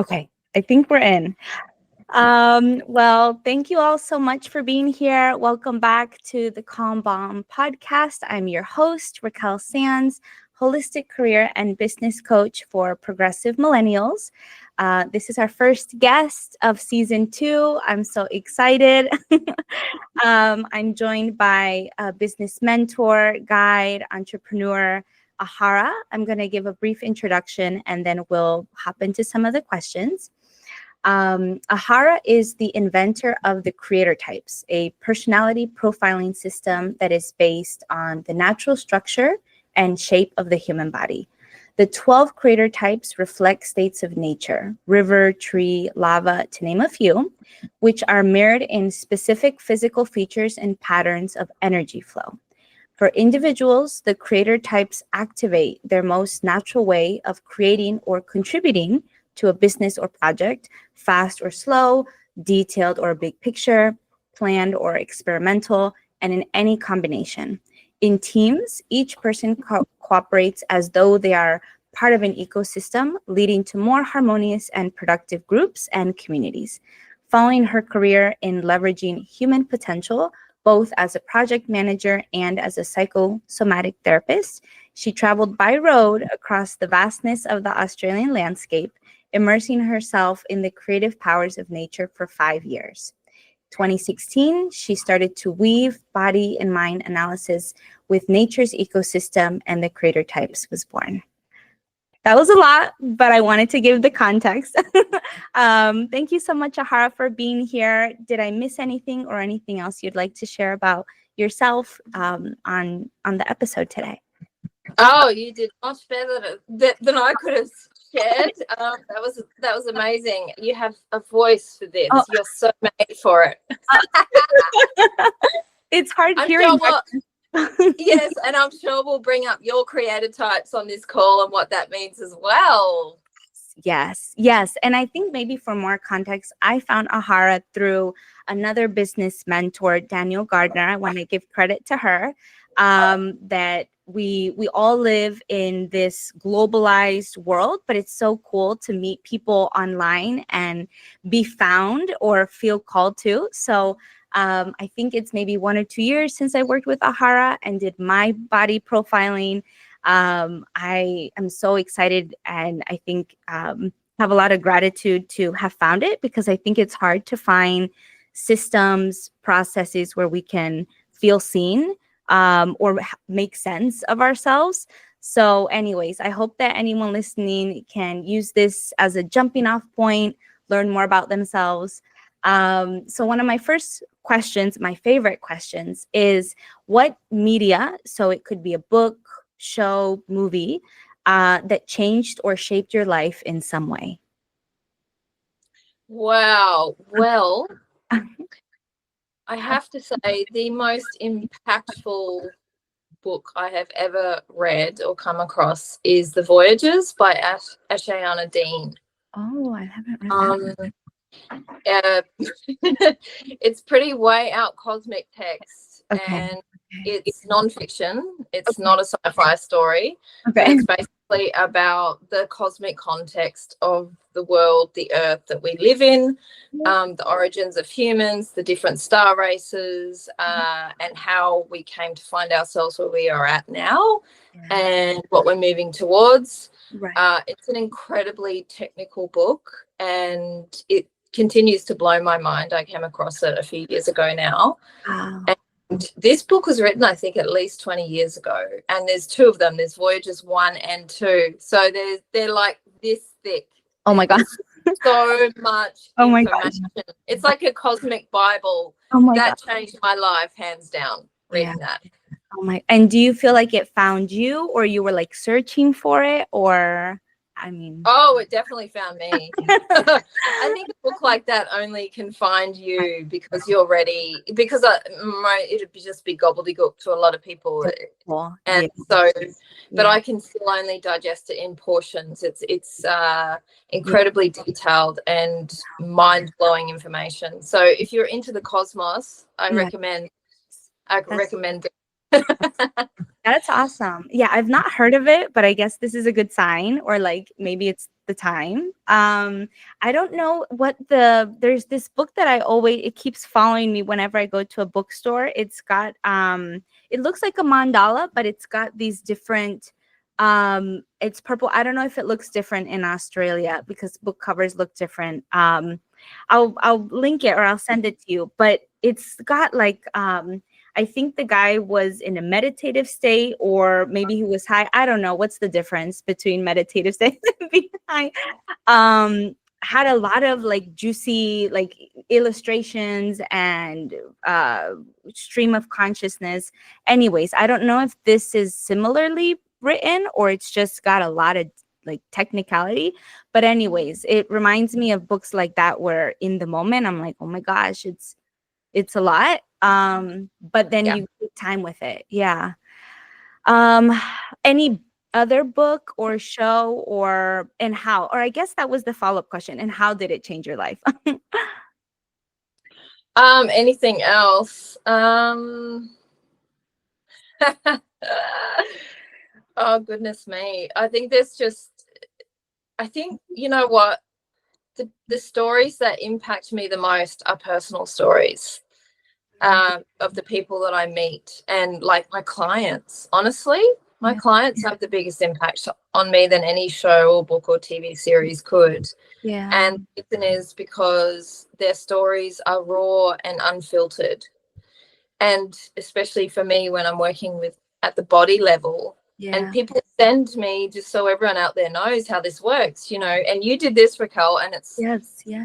Okay, I think we're in. Well, thank you all so much for being here. Welcome back to the Calm Bomb podcast. I'm your host, Raquel Sands, holistic career and business coach for progressive millennials. This is our first guest of season 2. I'm so excited. I'm joined by a business mentor, guide, entrepreneur, Ahara. I'm going to give a brief introduction and then we'll hop into some of the questions. Ahara is the inventor of the creator types, a personality profiling system that is based on the natural structure and shape of the human body. The 12 creator types reflect states of nature, river, tree, lava, to name a few, which are mirrored in specific physical features and patterns of energy flow. For individuals, the creator types activate their most natural way of creating or contributing to a business or project, fast or slow, detailed or big picture, planned or experimental, and in any combination. In teams, each person cooperates as though they are part of an ecosystem, leading to more harmonious and productive groups and communities. Following her career in leveraging human potential, both as a project manager and as a psychosomatic therapist, she traveled by road across the vastness of the Australian landscape, immersing herself in the creative powers of nature for 5 years. 2016, she started to weave body and mind analysis with nature's ecosystem, and the creator types was born. That was a lot, but I wanted to give the context. Thank you so much, Ahara, for being here. Did I miss anything or anything else you'd like to share about yourself on the episode today? Oh, you did much better than I could have shared. That was amazing. You have a voice for this. Oh. You're so made for it. It's hard I'm hearing. sure yes, and I'm sure we'll bring up your creator types on this call and what that means as well. Yes. And I think maybe for more context, I found Ahara through another business mentor, Daniel Gardner. I want to give credit to her, that we all live in this globalized world, but it's so cool to meet people online and be found or feel called to. So I think it's maybe 1 or 2 years since I worked with Ahara and did my body profiling. I am so excited, and I think have a lot of gratitude to have found it, because I think it's hard to find systems, processes where we can feel seen or make sense of ourselves. So anyways, I hope that anyone listening can use this as a jumping off point, learn more about themselves. So one of my first questions, my favorite questions, is what media, so it could be a book, show, movie, that changed or shaped your life in some way? Wow. Well, I have to say the most impactful book I have ever read or come across is The Voyages by Ashayana Dean. Oh, I haven't read that. It's pretty way out cosmic text, Okay. and it's nonfiction. It's not a sci-fi story. Okay. But it's basically about the cosmic context of the world, the earth that we live in, the origins of humans, the different star races, and how we came to find ourselves where we are at now, and what we're moving towards. Right. It's an incredibly technical book, and it continues to blow my mind. I came across it a few years ago now. Wow. And this book was written, I think, at least 20 years ago. And there's 2 of them. There's Voyages 1 and 2. So they're like this thick. Oh my God. So much Oh my information. God. It's like a cosmic Bible. Oh my that God. changed my life, hands down, reading that. Oh my. And do you feel like it found you, or you were like searching for it, or I mean? Oh, it definitely found me. I think a book like that only can find you because you're ready, because it'd just be gobbledygook to a lot of people. Cool. And so, but I can still only digest it in portions. It's incredibly detailed and mind-blowing information. So if you're into the cosmos, I recommend it. That's awesome. Yeah, I've not heard of it, but I guess this is a good sign, or like maybe it's the time. I don't know what there's this book that it keeps following me whenever I go to a bookstore. It's got it looks like a mandala, but it's got these different it's purple. I don't know if it looks different in Australia because book covers look different. I'll link it or I'll send it to you, but it's got like I think the guy was in a meditative state, or maybe he was high. I don't know what's the difference between meditative state and being high. Had a lot of like juicy like illustrations and stream of consciousness. Anyways, I don't know if this is similarly written or it's just got a lot of like technicality. But anyways, it reminds me of books like that where in the moment I'm like, oh my gosh, it's a lot. But then Yeah. you take time with it. Yeah. Um, any other book or show and how, or I guess that was the follow-up question, and how did it change your life? Anything else? Oh, goodness me. I think you know what? The stories that impact me the most are personal stories of the people that I meet and like my clients. Honestly, my clients have the biggest impact on me than any show or book or TV series could. Yeah. And the reason is because their stories are raw and unfiltered. And especially for me when I'm working with at the body level, and people send me, just so everyone out there knows how this works, and you did this, Raquel, and it's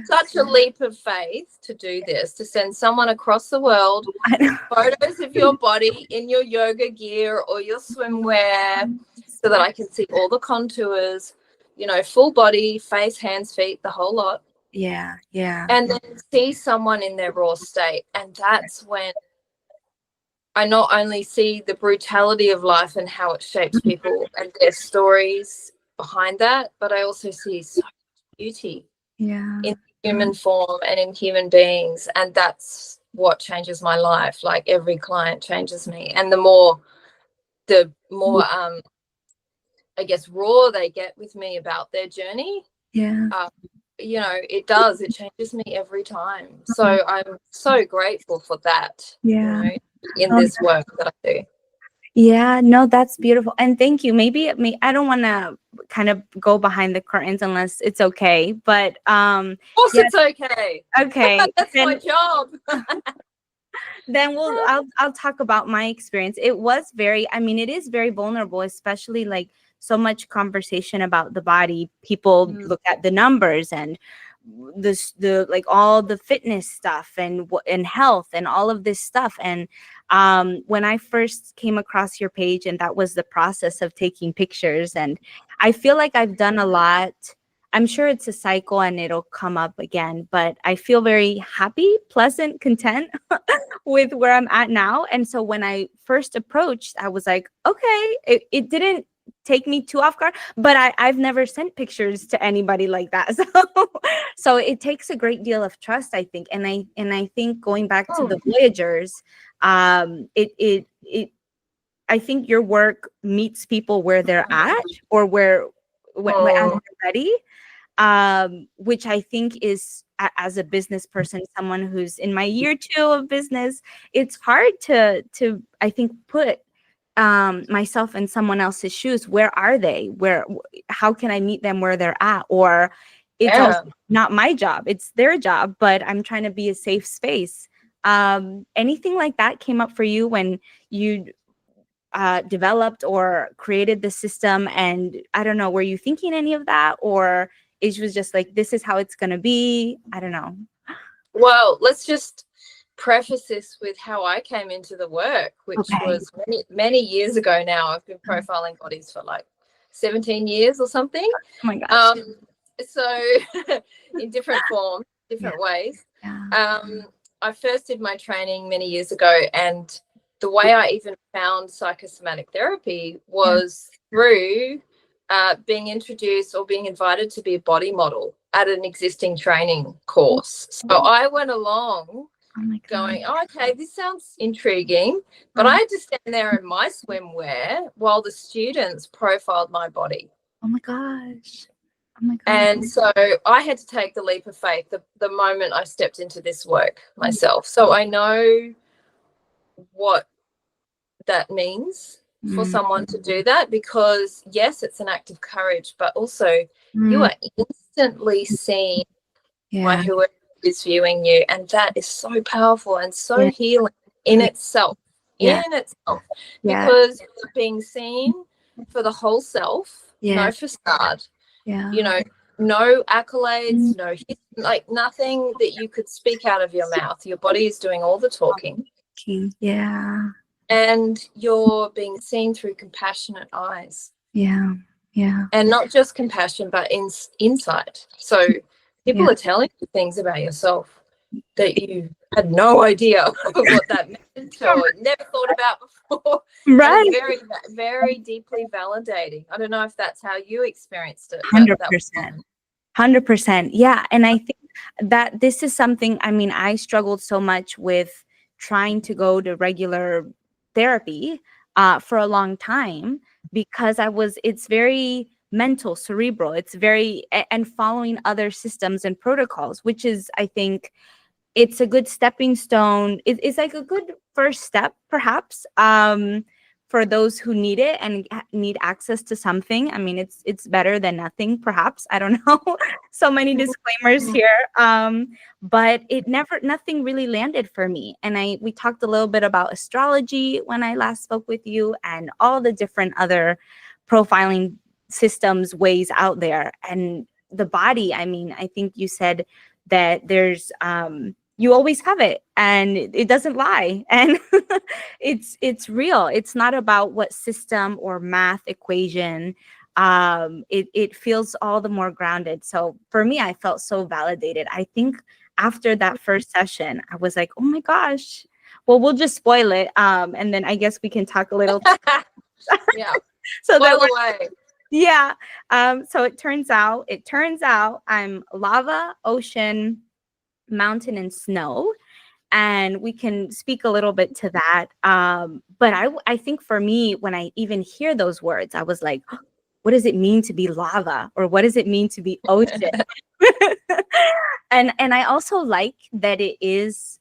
such a leap of faith to do this, to send someone across the world photos of your body in your yoga gear or your swimwear so that I can see all the contours, full body, face, hands, feet, the whole lot. Yeah. And then see someone in their raw state. And that's when I not only see the brutality of life and how it shapes people and their stories behind that, but I also see so much beauty in human form and in human beings. And that's what changes my life. Like every client changes me. And the more I guess raw they get with me about their journey, it changes me every time. So I'm so grateful for that. In this work that I do. Yeah, no, that's beautiful. And thank you. Maybe I don't want to kind of go behind the curtains unless it's okay, but of course it's okay. Okay. That's my job. Then I'll talk about my experience. It is very vulnerable, especially like so much conversation about the body. People look at the numbers and the like all the fitness stuff and health and all of this stuff. And when I first came across your page, and that was the process of taking pictures, and I feel like I've done a lot. I'm sure it's a cycle and it'll come up again, but I feel very happy, pleasant, content with where I'm at now. And so when I first approached, I was like, okay, it didn't take me too off guard, but I've never sent pictures to anybody like that. So it takes a great deal of trust, I think. And I think going back to the Voyagers, I think your work meets people where they're at, or when they're ready. Which I think is, as a business person, someone who's in my year 2 of business, it's hard to I think put myself in someone else's shoes. Where are they? How can I meet them where they're at? Or it's also not my job, it's their job, but I'm trying to be a safe space. Anything like that came up for you when you developed or created the system? And I don't know, were you thinking any of that, or it was just like, this is how it's going to be? I don't know. Well, let's just preface this with how I came into the work, which was many, many years ago now. I've been profiling bodies for like 17 years or something. Oh my gosh. So in different forms, different ways. I first did my training many years ago, and the way I even found psychosomatic therapy was through being introduced or being invited to be a body model at an existing training course. So I went along Oh my God. going, oh, okay, this sounds intriguing. But I had to stand there in my swimwear while the students profiled my body. Oh my gosh. Oh my God. And so I had to take the leap of faith the moment I stepped into this work myself. So I know what that means for someone to do that, because yes, it's an act of courage, but also you are instantly seen by whoever is viewing you, and that is so powerful and so healing in itself. Because you're being seen for the whole self, no facade, you know, no accolades, no like nothing that you could speak out of your mouth. Your body is doing all the talking. And you're being seen through compassionate eyes. And not just compassion, but insight. So people are telling you things about yourself that you had no idea what that meant or never thought about before. Right. Very, very deeply validating. I don't know if that's how you experienced it. 100%. 100%. Yeah. And I think that this is something, I mean, I struggled so much with trying to go to regular therapy for a long time, because it's very mental, cerebral. It's very, and following other systems and protocols, which is, I think, it's a good stepping stone. It's like a good first step, perhaps, for those who need it and need access to something. I mean, it's better than nothing, perhaps. I don't know. So many disclaimers here. But nothing really landed for me. And we talked a little bit about astrology when I last spoke with you, and all the different other profiling systems, ways out there. And the body, I mean, I think you said that there's you always have it, and it doesn't lie, and it's real. It's not about what system or math equation. It feels all the more grounded. So for me, I felt so validated. I think after that first session, I was like, oh my gosh. Well, we'll just spoil it, and then I guess we can talk a little. Yeah. So so it turns out I'm lava, ocean, mountain, and snow, and we can speak a little bit to that. But I think for me, when I even hear those words, I was like, oh, what does it mean to be lava, or what does it mean to be ocean? And I also like that it is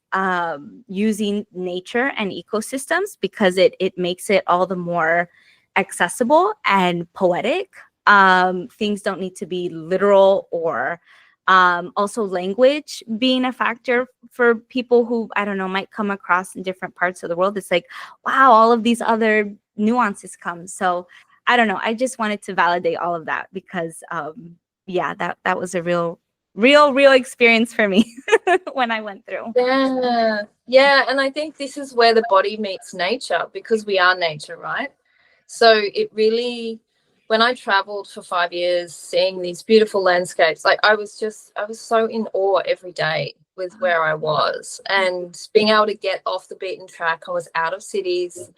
using nature and ecosystems, because it makes it all the more accessible and poetic. Things don't need to be literal, or also language being a factor for people who, I don't know, might come across in different parts of the world. It's like, wow, all of these other nuances come. So I don't know. I just wanted to validate all of that, because that was a real experience for me when I went through. Yeah. And I think this is where the body meets nature, because we are nature, right? So it really, when I traveled for 5 years, seeing these beautiful landscapes, like I was so in awe every day with where I was, and being able to get off the beaten track. I was out of cities,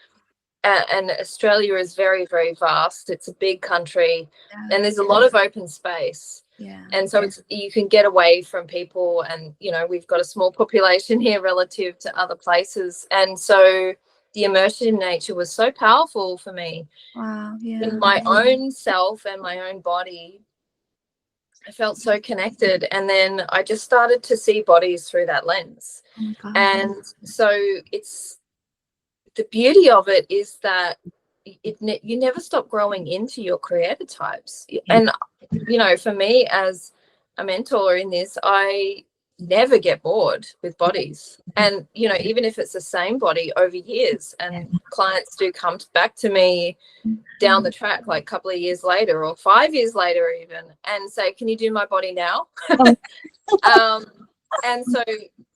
and Australia is very, very vast. It's a big country, and there's a lot of open space. And so you can get away from people, and, you know, we've got a small population here relative to other places. And so the immersion in nature was so powerful for me. In my own self and my own body, I felt so connected. And then I just started to see bodies through that lens. And so it's, the beauty of it is that you never stop growing into your creator types. And, you know, for me as a mentor in this, I never get bored with bodies. And, you know, even if it's the same body over years, and clients do come back to me down the track, like a couple of years later or 5 years later even, and say, can you do my body now? And so,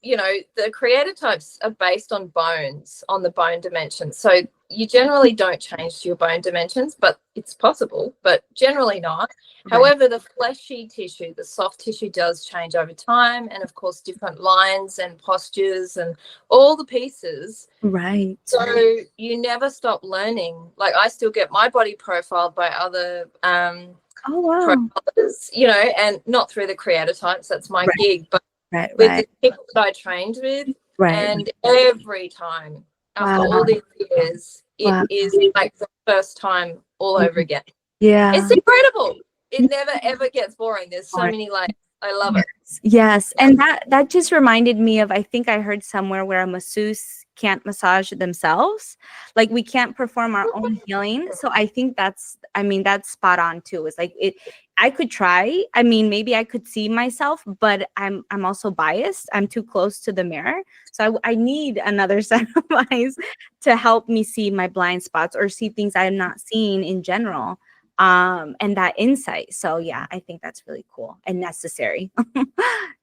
you know, the creator types are based on bones, on the bone dimension. So you generally don't change your bone dimensions, but it's possible, but generally not. However, the fleshy tissue, the soft tissue, does change over time. And of course, different lines and postures and all the pieces. So you never stop learning. Like, I still get my body profiled by other profilers, you know, and not through the creator types. That's my gig. But with the people that I trained with, Right. And every time after Wow. all these years, it Wow. is like the first time all over again. Yeah. It's incredible. It never ever gets boring. There's so many layers. I love it. Yes. And that just reminded me of, I think I heard somewhere where a masseuse can't massage themselves. Like we can't perform our own healing. So I think that's spot on too. It's like I could try. I mean, maybe I could see myself, but I'm also biased. I'm too close to the mirror. So I need another set of eyes to help me see my blind spots or see things I'm not seeing in general. And that insight. So yeah, I think that's really cool and necessary.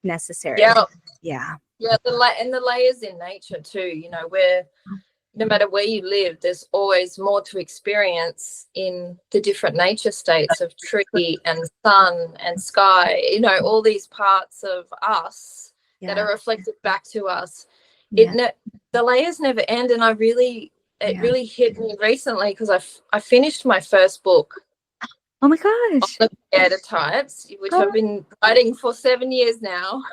Necessary. Yeah. Yeah. Yeah. And the layers in nature too, you know, where no matter where you live, there's always more to experience in the different nature states of tree and sun and sky, you know, all these parts of us that are reflected back to us. The layers never end. And it really hit me recently because I finished my first book. Oh my gosh. The creator types, which I've been writing for 7 years now.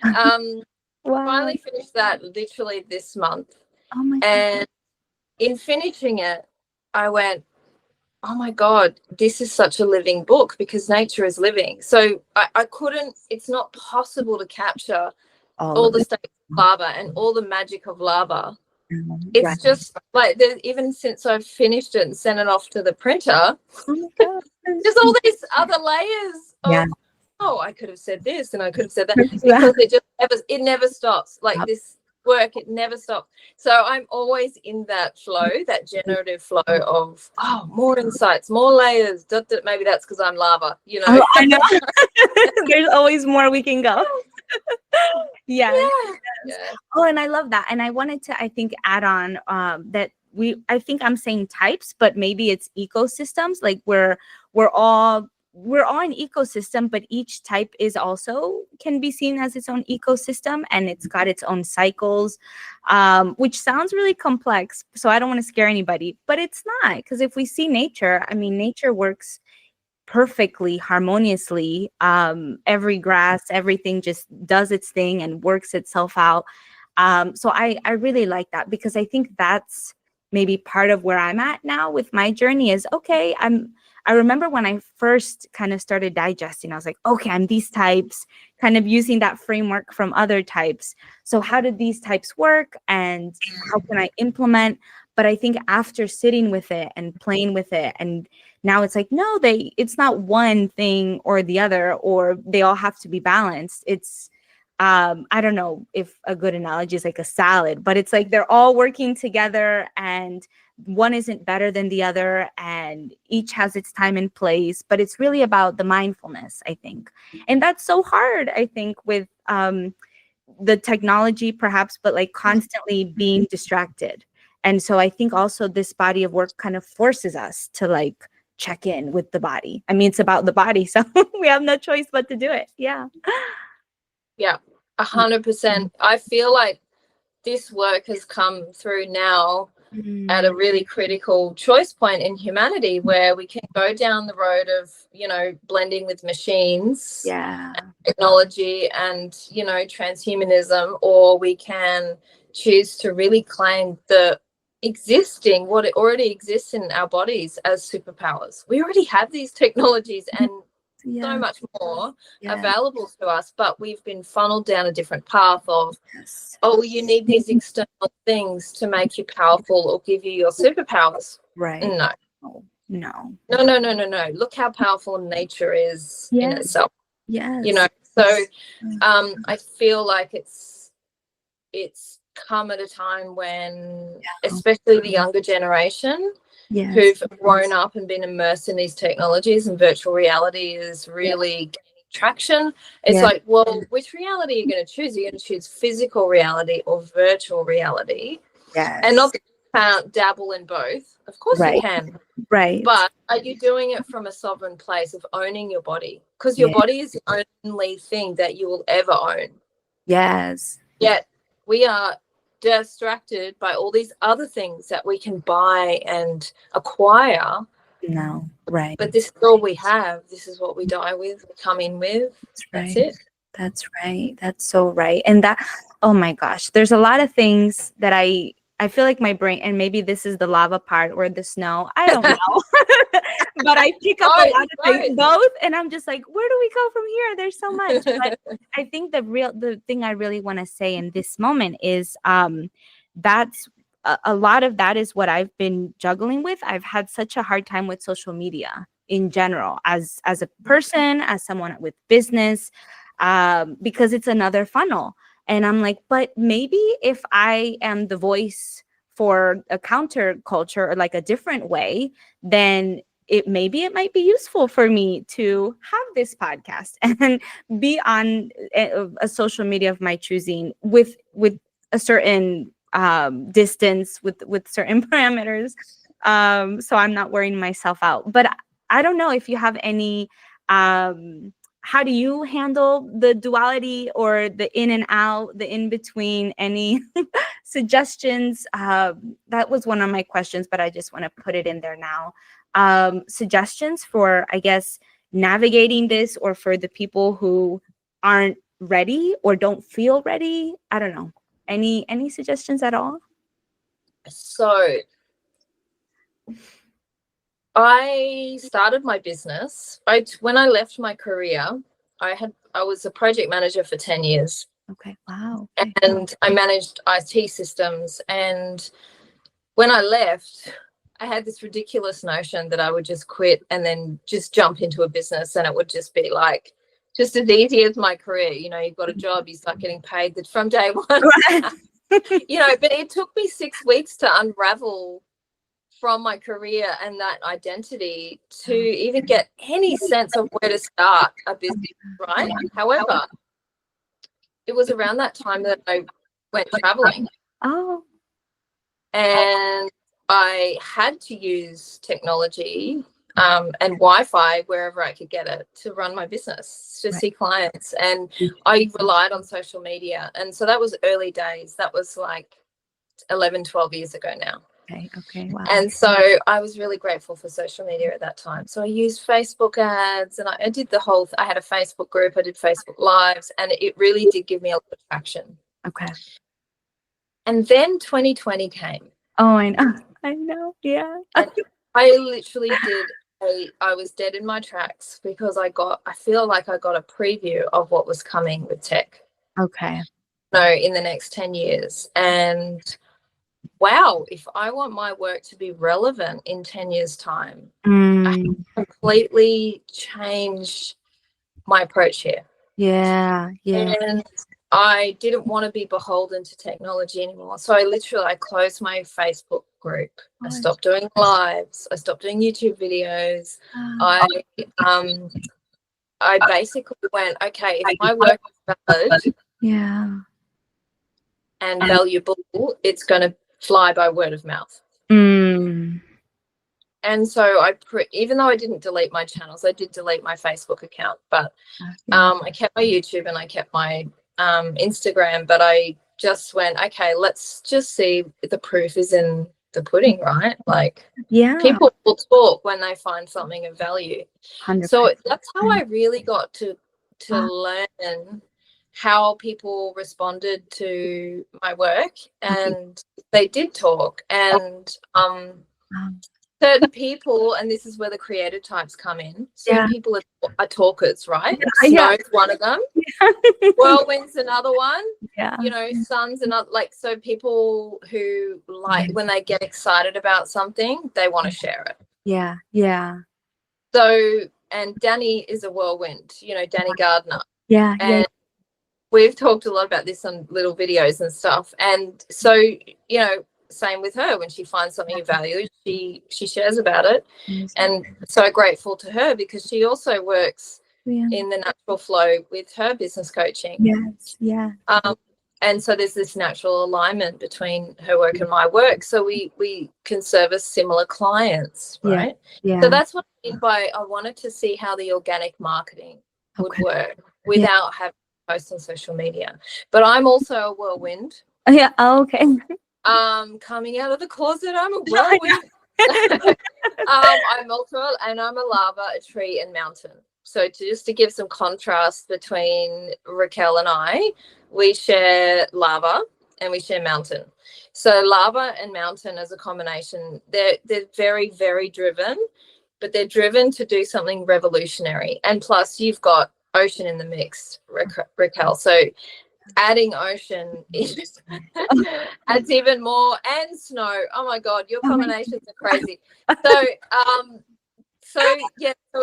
Wow. Finally finished that literally this month. Oh my God. And in finishing it, I went, oh my God, this is such a living book because nature is living. So I couldn't, it's not possible to capture all the states of lava and all the magic of lava. It's just like, even since I've finished it and sent it off to the printer, there's all these other layers of, oh, I could have said this and I could have said that, because it never stops. Like this work, it never stops. So I'm always in that flow, that generative flow of, oh, more insights, more layers. Maybe that's because I'm lava, you know. I know. There's always more we can go. Yeah. Oh, and I love that. And I wanted to, I think, add on that I think I'm saying types, but maybe it's ecosystems. Like we're all an ecosystem, but each type is also can be seen as its own ecosystem, and it's got its own cycles, which sounds really complex. So I don't want to scare anybody, but it's not, because if we see nature, I mean, nature works perfectly harmoniously. Every grass, everything just does its thing and works itself out. So I really like that, because I think that's maybe part of where I'm at now with my journey is, okay, I remember when I first kind of started digesting, I was like, okay, I'm these types, kind of using that framework from other types. So how did these types work and how can I implement? But I think after sitting with it and playing with it, and now it's like, no, it's not one thing or the other, or they all have to be balanced. It's, I don't know if a good analogy is like a salad, but it's like they're all working together and one isn't better than the other, and each has its time and place. But it's really about the mindfulness, I think. And that's so hard, I think, with the technology perhaps, but like constantly being distracted. And so I think also this body of work kind of forces us to like check in with the body. I mean, it's about the body, so we have no choice but to do it. Yeah. Yeah, 100%. I feel like this work has come through now at a really critical choice point in humanity, where we can go down the road of, you know, blending with machines, technology and, you know, transhumanism, or we can choose to really claim what it already exists in our bodies as superpowers. We already have these technologies and so much more available to us, but we've been funneled down a different path of, oh, you need these external things to make you powerful or give you your superpowers. Right. No. Look how powerful nature is in itself. You know, so I feel like it's come at a time when, especially the younger generation, who've grown up and been immersed in these technologies, and virtual reality is really gaining traction. It's like, well, which reality are you going to choose? Are you going to choose physical reality or virtual reality? And not that you can't dabble in both. Of course you can. Right. But are you doing it from a sovereign place of owning your body? Because your body is the only thing that you will ever own. Yes. Yet we are distracted by all these other things that we can buy and acquire. No, right. But this is all we have. This is what we die with, we come in with. That's it. That's right. That's so right. And that, oh my gosh, there's a lot of things that I feel like my brain, and maybe this is the lava part or the snow, I don't know. But I pick up a lot of things, both, and I'm just like, where do we go from here? There's so much. But I think the thing I really want to say in this moment is that's a lot of that is what I've been juggling with. I've had such a hard time with social media in general, as a person, as someone with business, because it's another funnel. And I'm like, but maybe if I am the voice for a counter culture, or like a different way, then it might be useful for me to have this podcast and be on a social media of my choosing with a certain distance, with certain parameters, so I'm not wearing myself out. But I don't know if you have any how do you handle the duality, or the in and out, the in between? Any suggestions? That was one of my questions, but I just want to put it in there now. Suggestions for, I guess, navigating this, or for the people who aren't ready or don't feel ready. I don't know. Any suggestions at all? So I started my business. When I left my career, I was a project manager for 10 years. Okay. Wow. Okay. And I managed IT systems. And when I left, I had this ridiculous notion that I would just quit and then just jump into a business, and it would just be like just as easy as my career. You know, you've got a job, you start getting paid from day one. You know, but it took me 6 weeks to unravel from my career and that identity to even get any sense of where to start a business, right? However, it was around that time that I went traveling. Oh. And I had to use technology and Wi-Fi wherever I could get it to run my business, to see clients. And I relied on social media. And so that was early days. That was like 11, 12 years ago now. Okay. Wow. And so I was really grateful for social media at that time. So I used Facebook ads, and I did I had a Facebook group, I did Facebook Lives, and it really did give me a lot of traction. Okay. And then 2020 came. Oh, I know. I know. Yeah. And I literally I was dead in my tracks, because I feel like I got a preview of what was coming with tech. Okay. In the next 10 years. And wow, if I want my work to be relevant in 10 years' time, I completely change my approach here. Yeah. And I didn't want to be beholden to technology anymore. So I closed my Facebook group. I stopped doing lives. I stopped doing YouTube videos. I basically went, okay, if my work is valid and valuable, it's going to fly by word of mouth. And so even though I didn't delete my channels, I did delete my Facebook account, but I kept my YouTube and I kept my Instagram, but I just went, okay, let's just see if the proof is in the pudding, right? Like, people will talk when they find something of value. 100%. So that's how I really got to learn how people responded to my work, and they did talk. And certain people, and this is where the creative types come in, certain people are talkers, right? Snow's one of them. Whirlwind's another one. You know, suns and so people who when they get excited about something, they want to share it. So, and Danny is a whirlwind, Danny Gardner. And we've talked a lot about this on little videos and stuff. And so, same with her. When she finds something of value, she shares about it. And so grateful to her, because she also works in the natural flow with her business coaching. And so there's this natural alignment between her work and my work, so we can service similar clients, right? So that's what I mean by I wanted to see how the organic marketing would work without having to post on social media. But I'm also a whirlwind. Coming out of the closet, I'm a whirlwind. I'm also, and I'm a lava, a tree, and mountain. So to give some contrast between Raquel and I, we share lava and we share mountain. So lava and mountain as a combination, they're very, very driven, but they're driven to do something revolutionary. And plus you've got ocean in the mix, Raquel. So adding ocean is adds even more, and snow. Oh my God, your combinations are crazy. So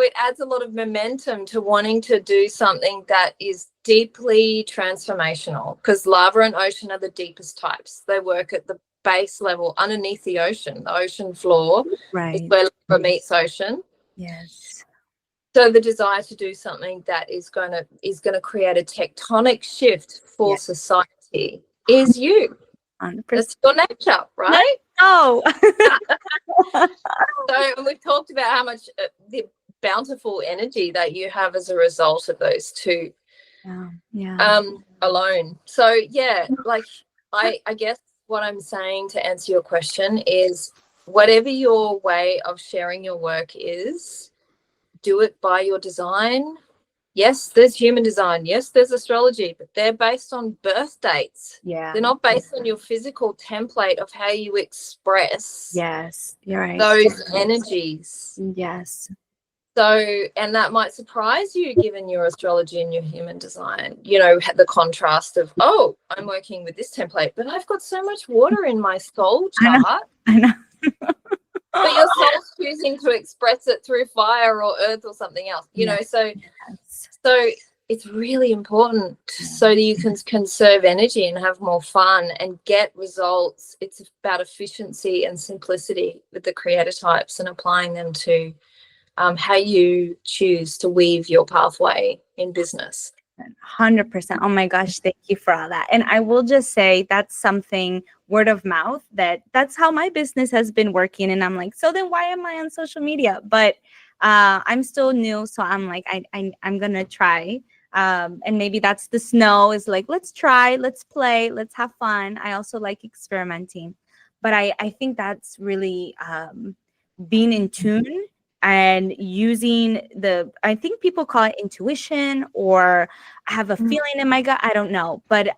it adds a lot of momentum to wanting to do something that is deeply transformational, because lava and ocean are the deepest types. They work at the base level underneath the ocean floor. Right. Is where lava meets ocean. Yes. So the desire to do something that is gonna create a tectonic shift for society is you. 100%. It's your nature, right? Oh. So, and we've talked about how much the bountiful energy that you have as a result of those two alone. So yeah, like I guess what I'm saying to answer your question is, whatever your way of sharing your work is, do it by your design. Yes, there's human design. Yes, there's astrology, but they're based on birth dates. Yeah. They're not based on your physical template of how you express Yes, you're right. those energies. Yes. So, and that might surprise you given your astrology and your human design, you know, the contrast of, oh, I'm working with this template, but I've got so much water in my soul chart. I know. But your soul's choosing to express it through fire or earth or something else, you know. So it's really important so that you can conserve energy and have more fun and get results. It's about efficiency and simplicity with the creator types and applying them to how you choose to weave your pathway in business. 100%. Oh my gosh, thank you for all that. And I will just say that's something, word of mouth, that's how my business has been working. And I'm like, so then why am I on social media? But I'm still new, so I'm like, I'm gonna try. And maybe that's the snow is like, let's try, let's play, let's have fun. I also like experimenting, but I think that's really being in tune and using I think people call it intuition, or I have a feeling in my gut, I don't know, but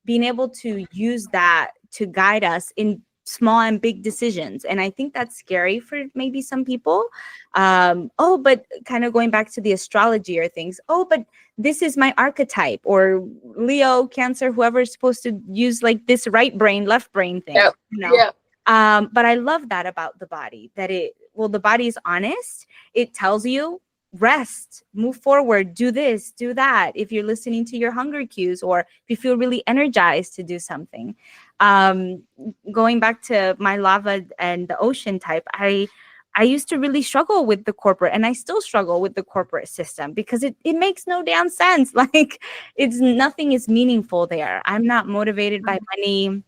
being able to use that to guide us in small and big decisions. And I think that's scary for maybe some people. But kind of going back to the astrology or things, but this is my archetype, or Leo, Cancer, whoever is supposed to use like this right brain, left brain thing. Yep. You know? Yeah. But I love that about the body, that the body is honest. It tells you rest, move forward, do this, do that. If you're listening to your hunger cues, or if you feel really energized to do something. Going back to my lava and the ocean type, I used to really struggle with the corporate, and I still struggle with the corporate system, because it makes no damn sense. Like nothing is meaningful there. I'm not motivated by money.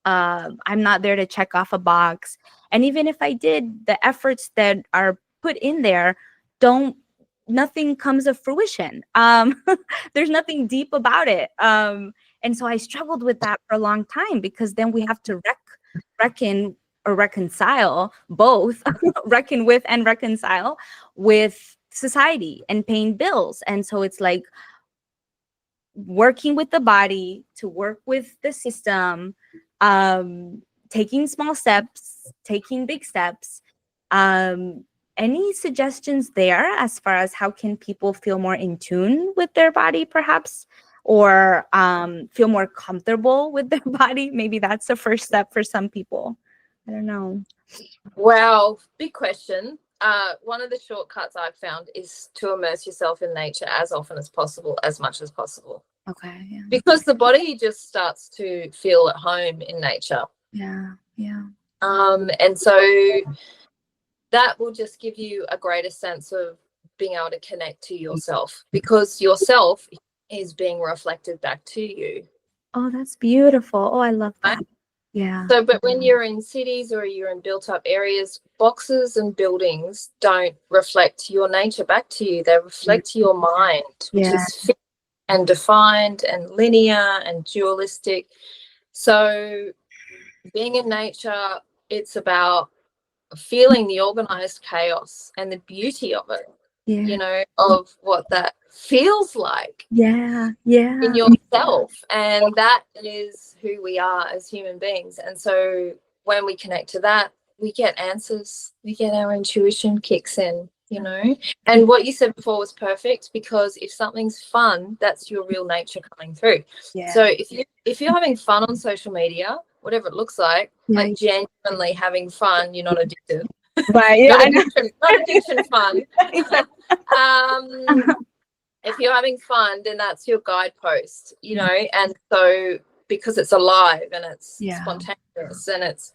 I'm not there to check off a box. And even if I did, the efforts that are put in there nothing comes of fruition. There's nothing deep about it. And so I struggled with that for a long time, because then we have to reckon or reconcile both, reckon with and reconcile with society and paying bills. And so it's like working with the body to work with the system, taking small steps, taking big steps. Any suggestions there as far as how can people feel more in tune with their body, perhaps, or feel more comfortable with their body? Maybe that's the first step for some people. I don't know. Wow, big question. One of the shortcuts I've found is to immerse yourself in nature as often as possible, as much as possible. Okay. Yeah. Because the body just starts to feel at home in nature. Yeah. Yeah. And so that will just give you a greater sense of being able to connect to yourself, because yourself is being reflected back to you. Oh, that's beautiful. Oh, I love that. Right? Yeah. So, but when you're in cities or you're in built up areas, boxes and buildings don't reflect your nature back to you. They reflect your mind, which is fixed and defined and linear and dualistic. So being in nature, it's about feeling the organized chaos and the beauty of it. you know, of what that feels like Yeah. in yourself. And that is who we are as human beings. And so when we connect to that, we get answers, we get our intuition kicks in, you know. And what you said before was perfect, because if something's fun, that's your real nature coming through. Yeah. So if you're having fun on social media, whatever it looks like genuinely having fun, you're not addicted. Right. Yeah. not addiction fun. If you're having fun, then that's your guidepost, you know. And so because it's alive and it's spontaneous and it's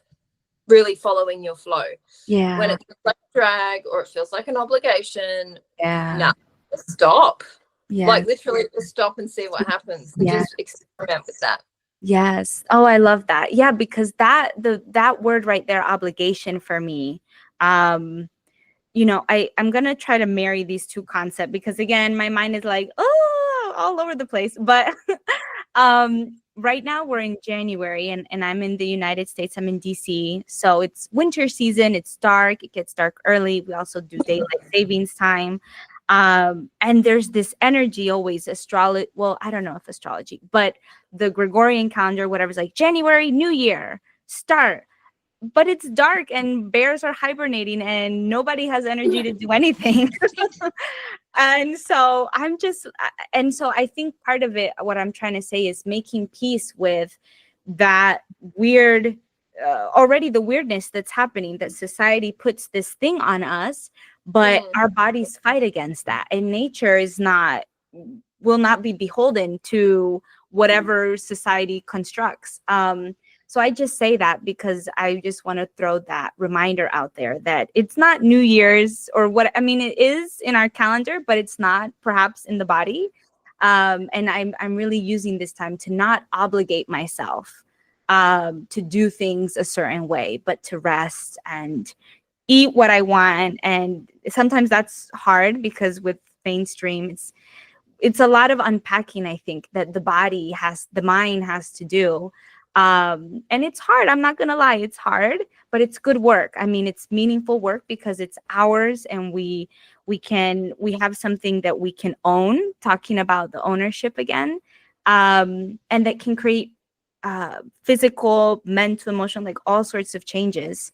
really following your flow. Yeah. When it feels like a drag or it feels like an obligation, Yeah. stop. Yeah. Like literally just stop and see what happens. And just experiment with that. Yes. Oh, I love that. Yeah, because that word right there, obligation, for me, you know, I'm gonna try to marry these two concepts, because again, my mind is like, oh, all over the place. But right now we're in January, and I'm in the United States. I'm in DC. So it's winter season, it's dark, it gets dark early. We also do daylight savings time. And there's this energy always, astrology. Well, I don't know if astrology, but the Gregorian calendar, whatever's like January, New Year, start. But it's dark and bears are hibernating and nobody has energy to do anything. And so I think part of it, what I'm trying to say, is making peace with that weird, already the weirdness that's happening, that society puts this thing on us, but our bodies fight against that. And nature will not be beholden to whatever society constructs. So I just say that because I just want to throw that reminder out there that it's not New Year's or what. I mean, it is in our calendar, but it's not perhaps in the body. And I'm really using this time to not obligate myself to do things a certain way, but to rest and eat what I want. And sometimes that's hard because with mainstream, it's a lot of unpacking, I think, that the mind has to do. And it's hard. I'm not going to lie. It's hard, but it's good work. I mean, it's meaningful work because it's ours, and we have something that we can own, talking about the ownership again. And that can create physical, mental, emotional, like all sorts of changes,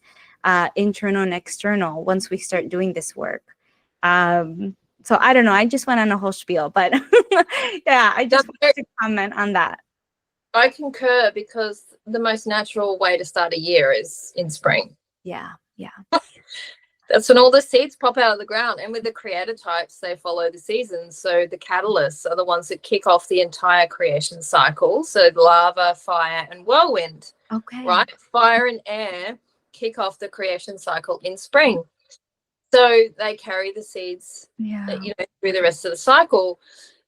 internal and external, once we start doing this work. So I don't know. I just went on a whole spiel, but yeah, I just wanted to comment on that. I concur, because the most natural way to start a year is in spring. Yeah. That's when all the seeds pop out of the ground. And with the creator types, they follow the seasons. So the catalysts are the ones that kick off the entire creation cycle. So lava, fire, and whirlwind. Okay. Right? Fire and air kick off the creation cycle in spring. So they carry the seeds, through the rest of the cycle.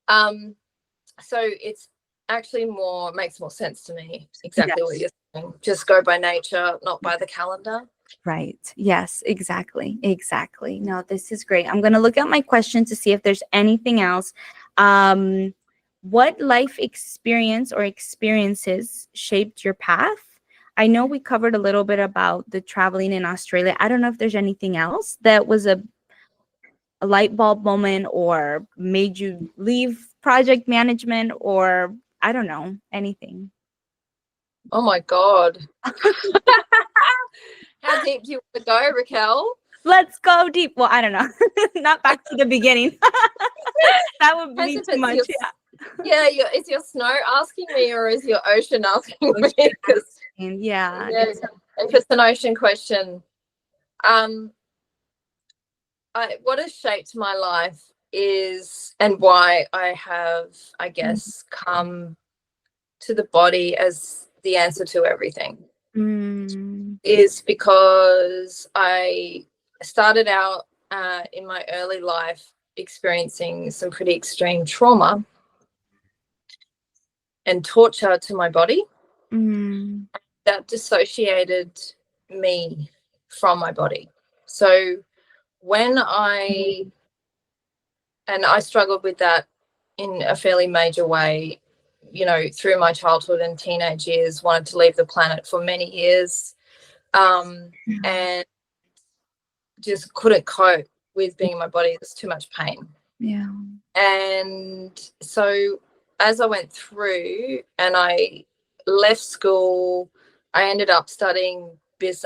So it's actually makes more sense to me. Exactly what you're saying. Just go by nature, not by the calendar. Right. Yes, exactly. No, this is great. I'm going to look at my questions to see if there's anything else. What life experience or experiences shaped your path? I know we covered a little bit about the traveling in Australia. I don't know if there's anything else that was a light bulb moment or made you leave project management, or I don't know, anything. Oh my God. How deep do you want to go, Raquel? Let's go deep. Well, I don't know. Not back to the beginning. That would be too much. Is your snow asking me, or is your ocean asking me? If it's an ocean question, what has shaped my life is, and why I have, I guess, come to the body as the answer to everything, is because I started out in my early life experiencing some pretty extreme trauma and torture to my body that dissociated me from my body. So when I struggled with that in a fairly major way, through my childhood and teenage years, wanted to leave the planet for many years, and just couldn't cope with being in my body. It was too much pain. Yeah. And so as I went through and I left school, I ended up studying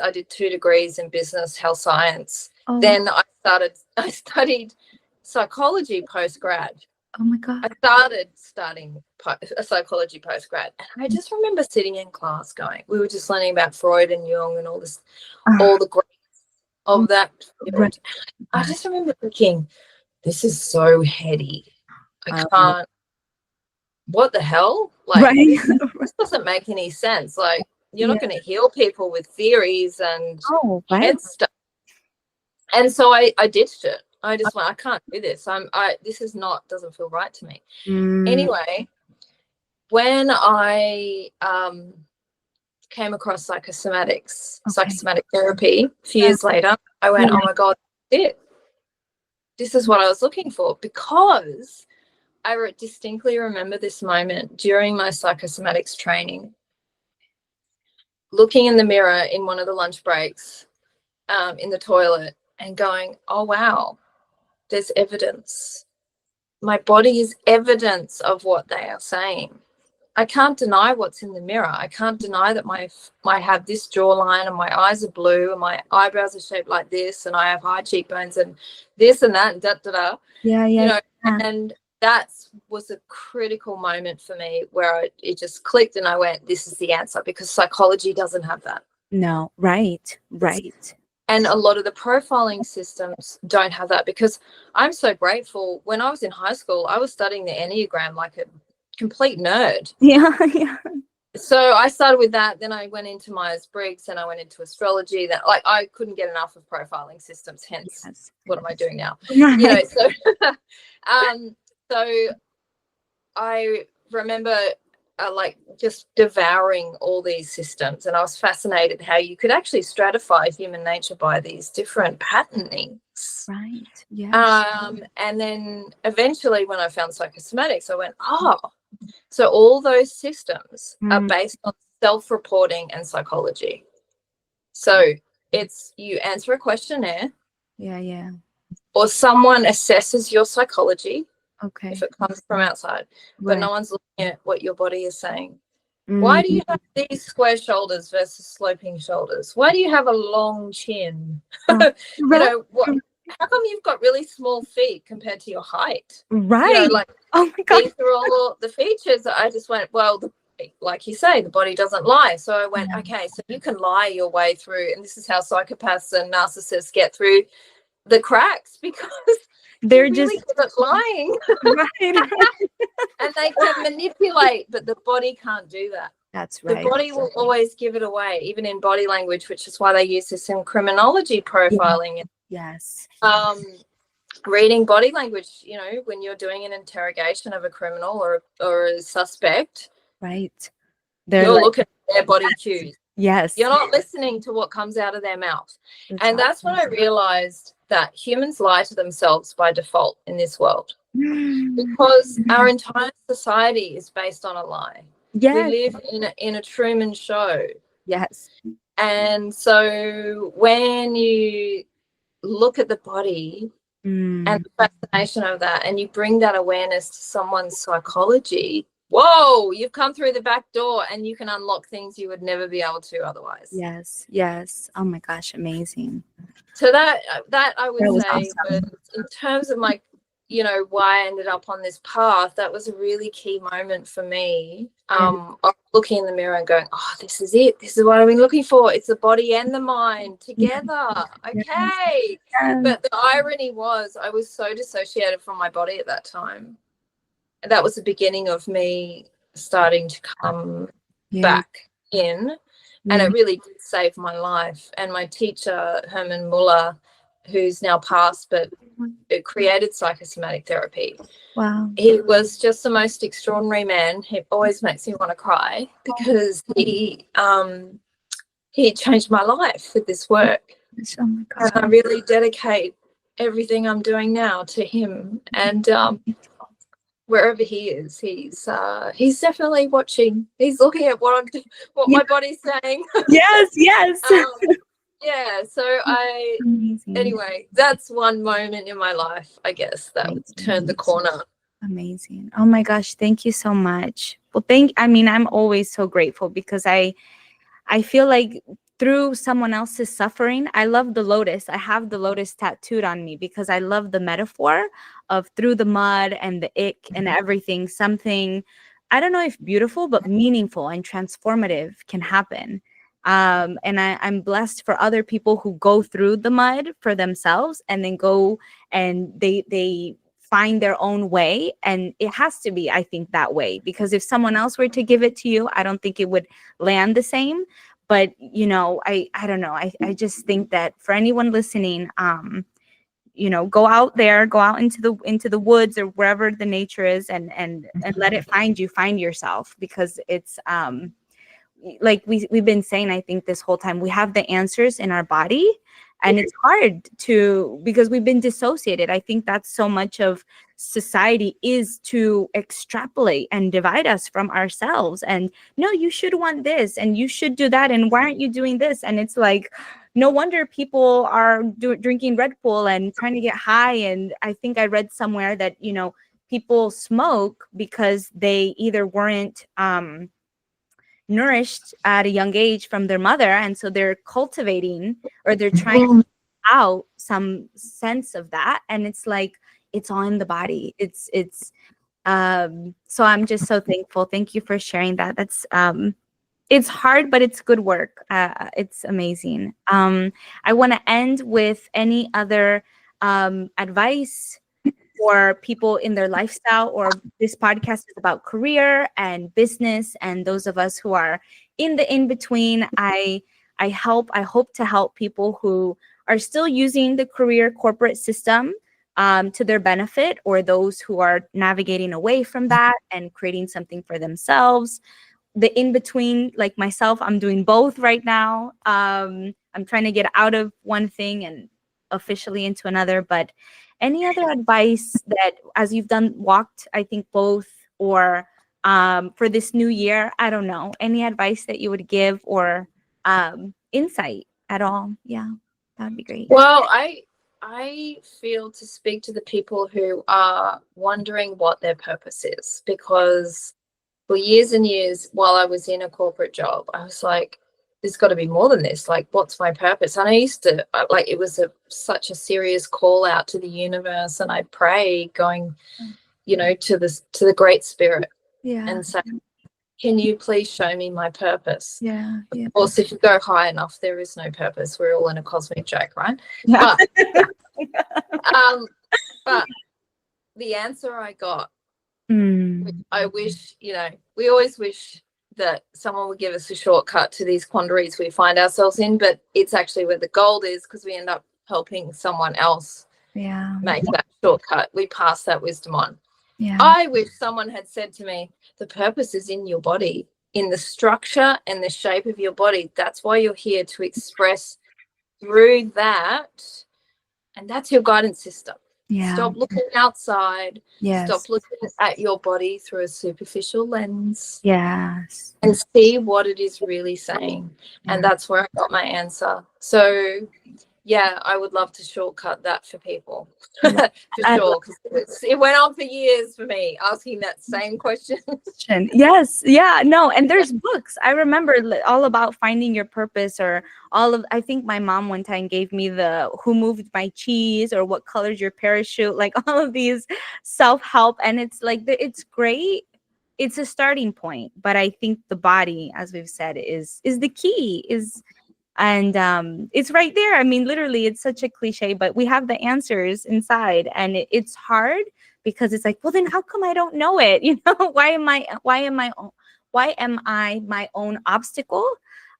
I did 2 degrees in business, health science. Oh. Then I studied psychology post-grad. Oh my God. I started studying a psychology post-grad. And I just remember sitting in class going, we were just learning about Freud and Jung and all this, all the greats of that field. Right. I just remember thinking, this is so heady. I can't, what the hell? Like, right. this doesn't make any sense. Like, you're not going to heal people with theories and head stuff. And so I ditched it. I just went, I can't do this. This is not, doesn't feel right to me. Anyway, when I came across psychosomatics, psychosomatic therapy a few years later, I went, oh my God, this is what I was looking for, because I distinctly remember this moment during my psychosomatics training, looking in the mirror in one of the lunch breaks in the toilet and going, oh, wow, there's evidence. My body is evidence of what they are saying. I can't deny what's in the mirror. I can't deny that I have this jawline and my eyes are blue and my eyebrows are shaped like this and I have high cheekbones and this and that and da-da-da. Yeah. You know, and that was a critical moment for me where it just clicked and I went, this is the answer, because psychology doesn't have that. No, right. And a lot of the profiling systems don't have that, because I'm so grateful. When I was in high school, I was studying the Enneagram like a complete nerd. Yeah. So I started with that. Then I went into Myers-Briggs and I went into astrology. That, like, I couldn't get enough of profiling systems. Hence, what am I doing now? Right. You know, so so I remember like just devouring all these systems, and I was fascinated how you could actually stratify human nature by these different patternings. Right. Yeah. And then eventually when I found psychosomatics, I went, oh, so all those systems are based on self-reporting and psychology. So it's, you answer a questionnaire. Yeah. Or someone assesses your psychology. Okay. If it comes from outside, but no one's looking at what your body is saying. Why do you have these square shoulders versus sloping shoulders? Why do you have a long chin? You know, how come you've got really small feet compared to your height? Right. You know, like, oh my God, these are all the features. I just went, well, like you say, the body doesn't lie. So I went, okay, so you can lie your way through, and this is how psychopaths and narcissists get through the cracks, because they're really good at lying. Right. And they can manipulate, but the body can't do that. That's right. The body will always give it away, even in body language, which is why they use this in criminology profiling. Yes. Reading body language, you know, when you're doing an interrogation of a criminal or a suspect, right, you're looking at their body cues. Yes. You're not listening to what comes out of their mouth. And that's when I realized that humans lie to themselves by default in this world, because our entire society is based on a lie. Yes. We live in a Truman Show. Yes. And so when you look at the body and the fascination of that, and you bring that awareness to someone's psychology, whoa, you've come through the back door and you can unlock things you would never be able to otherwise. Yes. Oh my gosh, amazing. So that I would say awesome. was, in terms of my, you know, why I ended up on this path, that was a really key moment for me. Of looking in the mirror and going, oh, this is it. This is what I've been looking for. It's the body and the mind together. Okay. But the irony was I was so dissociated from my body at that time. And that was the beginning of me starting to come back in. And it really did save my life. And my teacher, Herman Muller, who's now passed, but it created psychosomatic therapy. Wow. He was just the most extraordinary man. He always makes me want to cry, because he changed my life with this work. Oh my God. And I really dedicate everything I'm doing now to him. And wherever he is, he's definitely watching. He's looking at what my body's saying. Yes. Yeah, so Amazing. anyway, that's one moment in my life, I guess, that turned the Amazing. corner. Amazing. Oh my gosh, thank you so much. Well, I'm always so grateful because I feel like through someone else's suffering, I love the lotus. I have the lotus tattooed on me because I love the metaphor of through the mud and the ick and everything, something, I don't know if beautiful, but meaningful and transformative can happen. And I'm blessed for other people who go through the mud for themselves and then go and they find their own way. And it has to be, I think, that way, because if someone else were to give it to you, I don't think it would land the same. But I don't know, I just think that for anyone listening, go out there, go out into the woods or wherever the nature is, and let it find yourself, because it's like we've been saying, I think this whole time, we have the answers in our body, and it's hard to, because we've been dissociated. I think that's so much of society, is to extrapolate and divide us from ourselves, and no, you should want this and you should do that, and why aren't you doing this? And it's like, no wonder people are drinking Red Bull and trying to get high. And I think I read somewhere that people smoke because they either weren't nourished at a young age from their mother, and so they're cultivating, or they're trying to out some sense of that. And it's like, it's all in the body. So I'm just so thankful. Thank you for sharing that. That's it's hard, but it's good work. It's amazing. I want to end with any other advice for people in their lifestyle, or this podcast is about career and business, and those of us who are in the in between. I hope to help people who are still using the career corporate system to their benefit, or those who are navigating away from that and creating something for themselves. The in between, like myself, I'm doing both right now. I'm trying to get out of one thing and officially into another. But any other advice that, as you've walked, I think both, or for this new year, I don't know, any advice that you would give, or insight at all? Yeah, that would be great. Well, I feel to speak to the people who are wondering what their purpose is, because for years and years, while I was in a corporate job, I was like, there's got to be more than this. Like, what's my purpose? And I used to, like, it was such a serious call out to the universe, and I'd pray, going, to the Great Spirit, and say, can you please show me my purpose? Yeah. Of course, if you go high enough, there is no purpose. We're all in a cosmic joke, right? Yeah. But the answer I got, Mm. I wish, we always wish that someone would give us a shortcut to these quandaries we find ourselves in, but it's actually where the gold is, because we end up helping someone else make that shortcut. We pass that wisdom on. Yeah. I wish someone had said to me, the purpose is in your body, in the structure and the shape of your body. That's why you're here, to express through that. And that's your guidance system. Yeah. Stop looking outside. Yes. Stop looking at your body through a superficial lens. Yes. And see what it is really saying. Yeah. And that's where I got my answer. So yeah, I would love to shortcut that for people. For sure, because it went on for years for me, asking that same question. Yes. Yeah. No. And there's books. I remember all about finding your purpose, or I think my mom one time gave me the Who Moved My Cheese, or What Color's Your Parachute, like all of these self-help. And it's like, it's great. It's a starting point. But I think the body, as we've said, is the key, and it's right there. I mean, literally, it's such a cliche, but we have the answers inside, and it's hard, because it's like, well, then how come I don't know it? Why am I my own obstacle?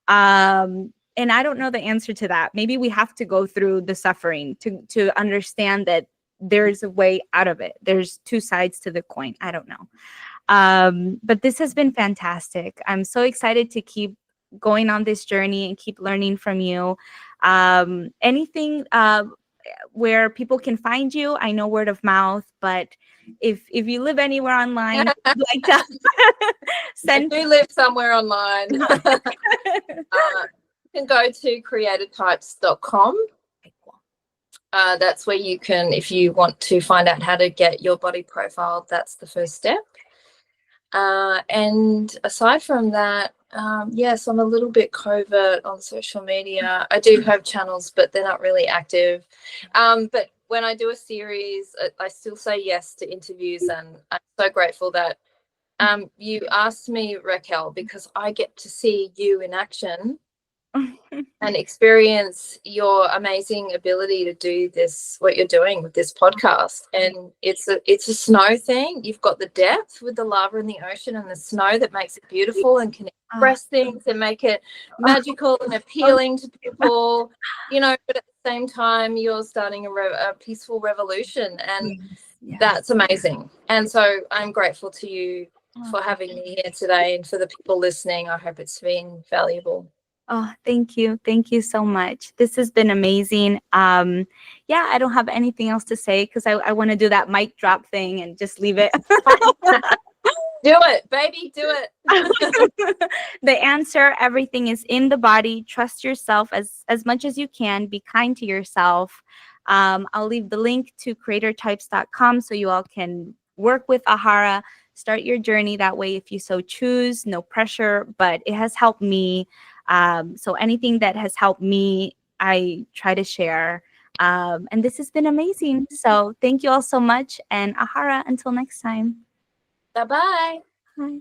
And I don't know the answer to that. Maybe we have to go through the suffering to understand that there's a way out of it. There's two sides to the coin. I don't know. But this has been fantastic. I'm so excited to keep going on this journey and keep learning from you. Anything where people can find you? I know word of mouth, but if you live anywhere online, I'd like to send. I do live somewhere online. can go to creatortypes.com. That's where you can, if you want to find out how to get your body profile, that's the first step. And aside from that, yes, I'm a little bit covert on social media. I do have channels, but they're not really active. But when I do a series, I still say yes to interviews, and I'm so grateful that you asked me, Raquel, because I get to see you in action and experience your amazing ability to do this, what you're doing with this podcast. And it's a snow thing. You've got the depth with the lava in the ocean and the snow that makes it beautiful and can express things and make it magical and appealing to people, you know, but at the same time, you're starting a peaceful revolution, and that's amazing. And so I'm grateful to you for having me here today, and for the people listening. I hope it's been valuable. Oh, thank you. Thank you so much. This has been amazing. Yeah, I don't have anything else to say because I want to do that mic drop thing and just leave it. Do it, baby, do it. The answer, everything is in the body. Trust yourself as much as you can. Be kind to yourself. I'll leave the link to creatortypes.com so you all can work with Ahara, start your journey that way if you so choose. No pressure, but it has helped me. So anything that has helped me, I try to share. And this has been amazing. So thank you all so much. And Ahara, until next time. Bye-bye. Bye.